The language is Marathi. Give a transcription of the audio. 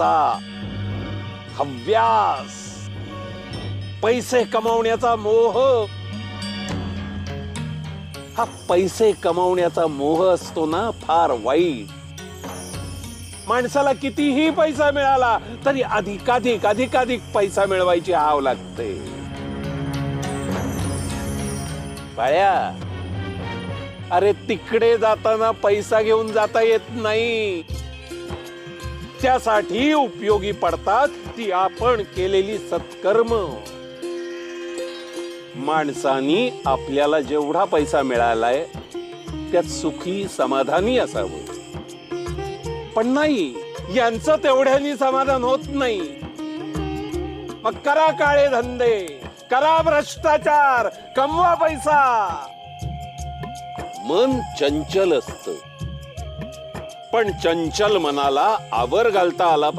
कमवण्याचा हव्यास, पैसे कमावण्याचा मोह, हा पैसे कमावण्याचा मोह असतो ना फार वाईट. माणसाला कितीही पैसा मिळाला तरी अधिकाधिक अधिकाधिक पैसा मिळवायची हाव लागते. बाळ्या, अरे तिकडे जाताना पैसा घेऊन जाता येत नाही. त्यासाठी उपयोगी पडतात ती आपण केलेली सत्कर्म. माणसानी आपल्याला जेवढा पैसा मिळालाय त्यात सुखी समाधानी असावं. पण नाही, यांचं तेवढ्यानी समाधान होत नाही. मग करा काळे धंदे, करा भ्रष्टाचार, कमवा पैसा. मन चंचल असतं, पण चंचल मनाला आवर घालता आला